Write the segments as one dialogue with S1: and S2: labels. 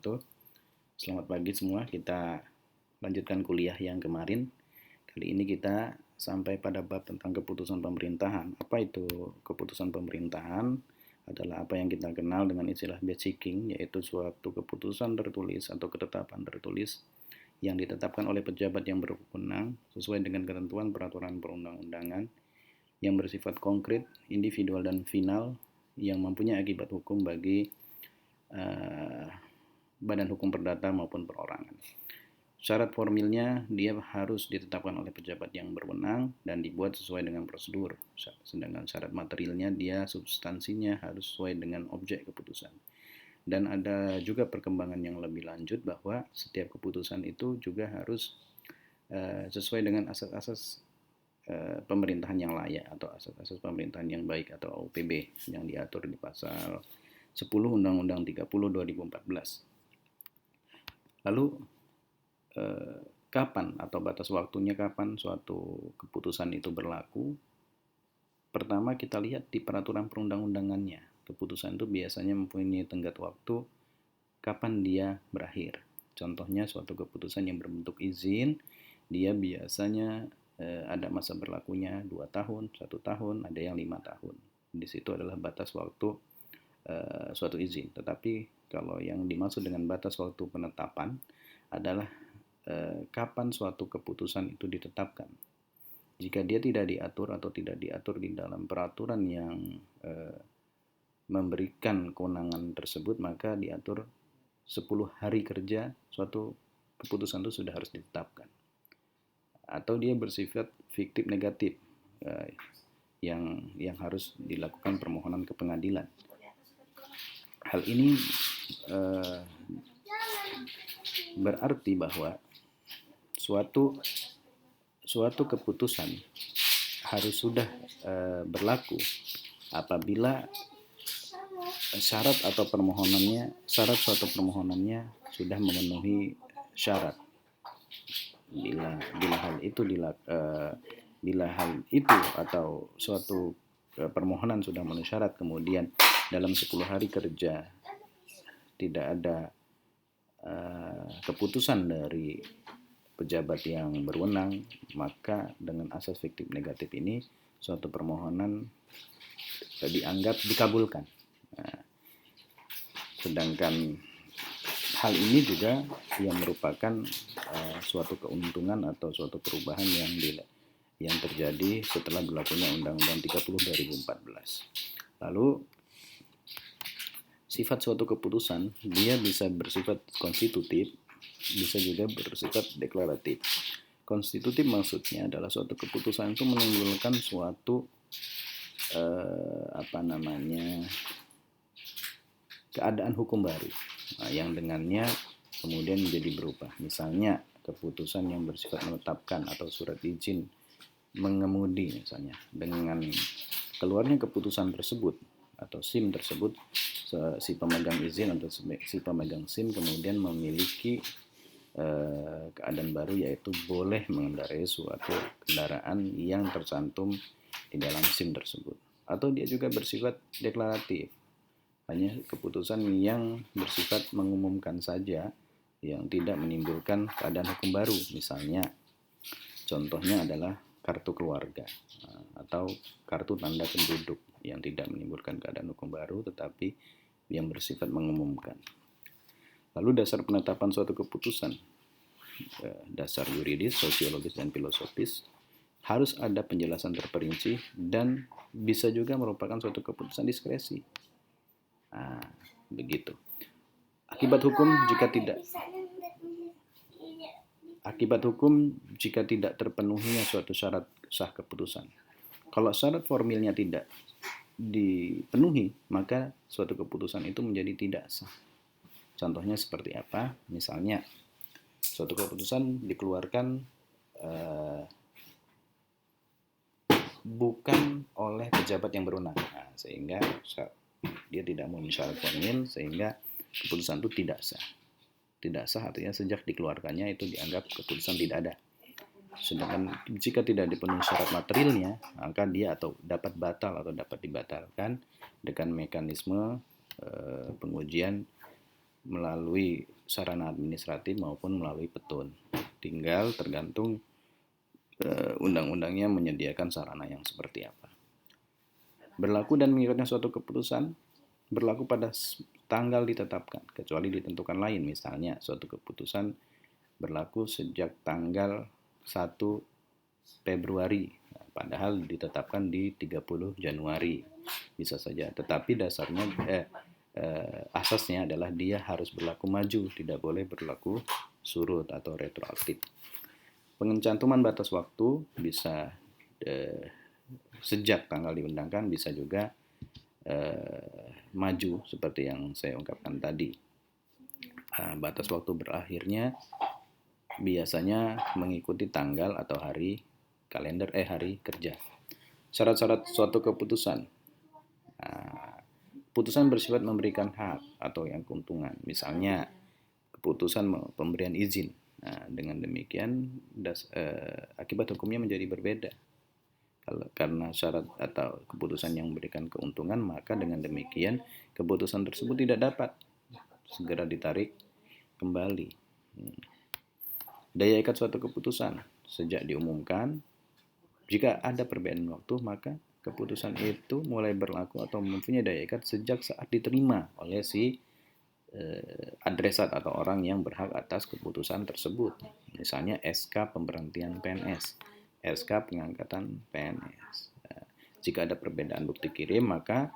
S1: wabarakatuh. Selamat pagi semua, kita lanjutkan kuliah yang kemarin. Kali ini kita sampai pada bab tentang keputusan pemerintahan. Apa itu keputusan pemerintahan? Adalah apa yang kita kenal dengan istilah basicing, yaitu suatu keputusan tertulis atau ketetapan tertulis yang ditetapkan oleh pejabat yang berwenang sesuai dengan ketentuan peraturan perundang-undangan yang bersifat konkret, individual, dan final yang mempunyai akibat hukum bagi badan hukum perdata maupun perorangan. Syarat formilnya dia harus ditetapkan oleh pejabat yang berwenang dan dibuat sesuai dengan prosedur. Sedangkan syarat materialnya dia substansinya harus sesuai dengan objek keputusan. Dan ada juga perkembangan yang lebih lanjut bahwa setiap keputusan itu juga harus sesuai dengan asas-asas pemerintahan yang layak atau asas-asas pemerintahan yang baik atau OPB yang diatur di pasal 10 Undang-Undang 30 2014. Lalu kapan atau batas waktunya kapan suatu keputusan itu berlaku? Pertama kita lihat di peraturan perundang-undangannya. Keputusan itu biasanya mempunyai tenggat waktu kapan dia berakhir. Contohnya suatu keputusan yang berbentuk izin, dia biasanya ada masa berlakunya 2 tahun, 1 tahun, ada yang 5 tahun. Di situ adalah batas waktu suatu izin. Tetapi kalau yang dimaksud dengan batas waktu penetapan adalah kapan suatu keputusan itu ditetapkan. Jika dia tidak diatur atau tidak diatur di dalam peraturan yang memberikan kewenangan tersebut, maka diatur 10 hari kerja suatu keputusan itu sudah harus ditetapkan. Atau dia bersifat fiktif negatif yang harus dilakukan permohonan ke pengadilan. Hal ini berarti bahwa suatu keputusan harus sudah berlaku apabila syarat suatu permohonannya sudah memenuhi syarat. Bila hal itu atau suatu permohonan sudah memenuhi syarat, kemudian dalam 10 hari kerja tidak ada keputusan dari pejabat yang berwenang, maka dengan asas fiktif negatif ini suatu permohonan dianggap dikabulkan. Sedangkan hal ini juga yang merupakan suatu keuntungan atau suatu perubahan yang terjadi setelah berlakunya Undang-Undang 30 2014. Lalu sifat suatu keputusan dia bisa bersifat konstitutif, bisa juga bersifat deklaratif. Konstitutif maksudnya adalah suatu keputusan itu menimbulkan suatu keadaan hukum baru yang dengannya kemudian menjadi berubah. Misalnya keputusan yang bersifat menetapkan atau surat izin mengemudi misalnya, dengan keluarnya keputusan tersebut atau SIM tersebut, si pemegang izin atau si pemegang SIM kemudian memiliki keadaan baru, yaitu boleh mengendarai suatu kendaraan yang tercantum di dalam SIM tersebut. Atau dia juga bersifat deklaratif, hanya keputusan yang bersifat mengumumkan saja, yang tidak menimbulkan keadaan hukum baru. Misalnya contohnya adalah kartu keluarga atau kartu tanda penduduk yang tidak menimbulkan keadaan hukum baru tetapi yang bersifat mengumumkan. Lalu dasar penetapan suatu keputusan, dasar yuridis, sosiologis, dan filosofis, harus ada penjelasan terperinci dan bisa juga merupakan suatu keputusan diskresi. Begitu. Akibat hukum jika tidak terpenuhinya suatu syarat sah keputusan. Kalau syarat formilnya tidak dipenuhi, maka suatu keputusan itu menjadi tidak sah. Contohnya seperti apa? Misalnya suatu keputusan dikeluarkan bukan oleh pejabat yang berwenang, sehingga dia tidak memenuhi syarat formil, sehingga keputusan itu tidak sah. Tidak sah artinya sejak dikeluarkannya itu dianggap keputusan tidak ada. Sedangkan jika tidak dipenuhi syarat materialnya, maka dia atau dapat batal atau dapat dibatalkan dengan mekanisme pengujian melalui sarana administratif maupun melalui petun. Tinggal tergantung undang-undangnya menyediakan sarana yang seperti apa. Berlaku dan mengikutnya suatu keputusan berlaku pada tanggal ditetapkan, kecuali ditentukan lain. Misalnya, suatu keputusan berlaku sejak tanggal 1 Februari, padahal ditetapkan di 30 Januari. Bisa saja, tetapi dasarnya asasnya adalah dia harus berlaku maju, tidak boleh berlaku surut atau retroaktif. Pencantuman batas waktu bisa sejak tanggal diundangkan, bisa juga maju seperti yang saya ungkapkan tadi. Batas waktu berakhirnya biasanya mengikuti tanggal atau hari kerja. Syarat-syarat suatu keputusan. Keputusan bersifat memberikan hak atau yang keuntungan. Misalnya keputusan pemberian izin. Dengan demikian akibat hukumnya menjadi berbeda. Karena syarat atau keputusan yang memberikan keuntungan, maka dengan demikian keputusan tersebut tidak dapat segera ditarik kembali. Daya ikat suatu keputusan sejak diumumkan, jika ada perbedaan waktu, maka keputusan itu mulai berlaku atau mempunyai daya ikat sejak saat diterima oleh si adresat atau orang yang berhak atas keputusan tersebut. Misalnya SK pemberhentian PNS, SK pengangkatan PNS. Jika ada perbedaan bukti kirim, maka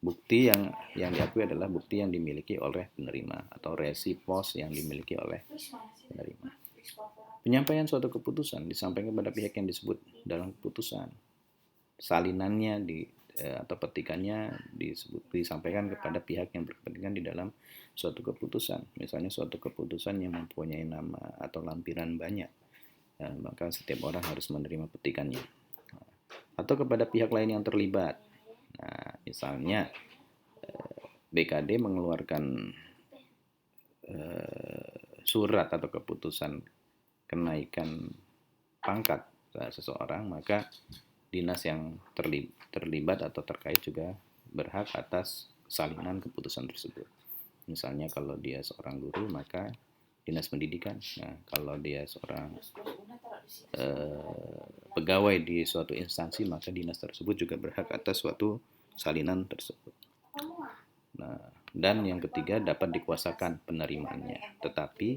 S1: bukti yang diakui adalah bukti yang dimiliki oleh penerima atau resi pos yang dimiliki oleh penerima. Penyampaian suatu keputusan disampaikan kepada pihak yang disebut dalam keputusan. Salinannya atau petikannya disampaikan kepada pihak yang berkepentingan di dalam suatu keputusan. Misalnya suatu keputusan yang mempunyai nama atau lampiran banyak, maka setiap orang harus menerima petikannya. Atau kepada pihak lain yang terlibat. Misalnya BKD mengeluarkan surat atau keputusan kenaikan pangkat seseorang, maka dinas yang terlibat atau terkait juga berhak atas salinan keputusan tersebut. Misalnya kalau dia seorang guru, maka dinas pendidikan. Kalau dia seorang pegawai di suatu instansi, maka dinas tersebut juga berhak atas suatu salinan tersebut. Dan yang ketiga, dapat dikuasakan penerimaannya, tetapi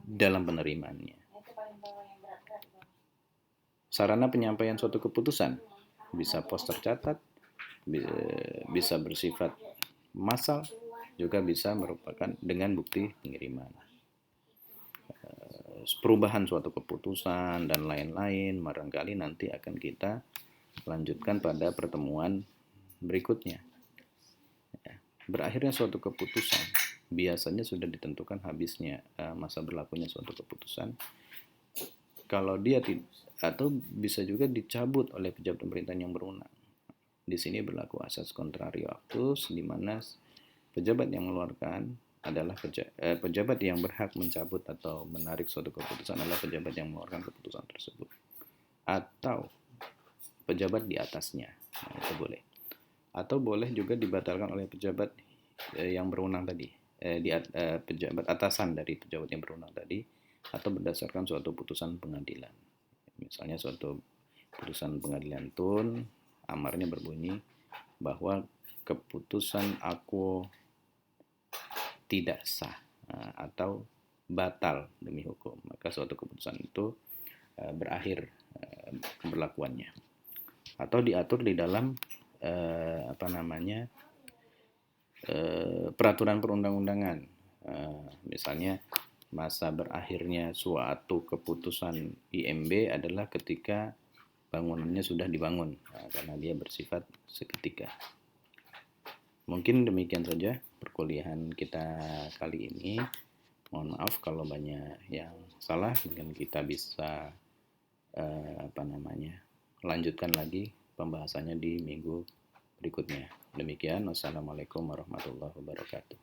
S1: dalam penerimaannya. Sarana penyampaian suatu keputusan bisa pos tercatat, bisa bersifat massal, juga bisa merupakan dengan bukti pengiriman. Perubahan suatu keputusan dan lain-lain barangkali nanti akan kita lanjutkan pada pertemuan berikutnya. Berakhirnya suatu keputusan biasanya sudah ditentukan habisnya masa berlakunya suatu keputusan. Kalau dia atau bisa juga dicabut oleh pejabat pemerintahan yang berwenang. Di sini berlaku asas contrario actus, di mana pejabat yang mengeluarkan adalah pejabat yang berhak mencabut atau menarik suatu keputusan adalah pejabat yang mengeluarkan keputusan tersebut, atau pejabat di atasnya. Itu boleh. Atau boleh juga dibatalkan oleh pejabat yang berwenang tadi, pejabat atasan dari pejabat yang berwenang tadi, atau berdasarkan suatu putusan pengadilan. Misalnya suatu putusan pengadilan tun, amarnya berbunyi bahwa keputusan aku tidak sah atau batal demi hukum, maka suatu keputusan itu berakhir keberlakuannya. Atau diatur di dalam peraturan perundang-undangan. Misalnya masa berakhirnya suatu keputusan IMB adalah ketika bangunannya sudah dibangun, karena dia bersifat seketika. Mungkin demikian saja perkuliahan kita kali ini. Mohon maaf kalau banyak yang salah, mungkin kita bisa lanjutkan lagi pembahasannya di minggu berikutnya. Demikian, wassalamualaikum warahmatullahi wabarakatuh.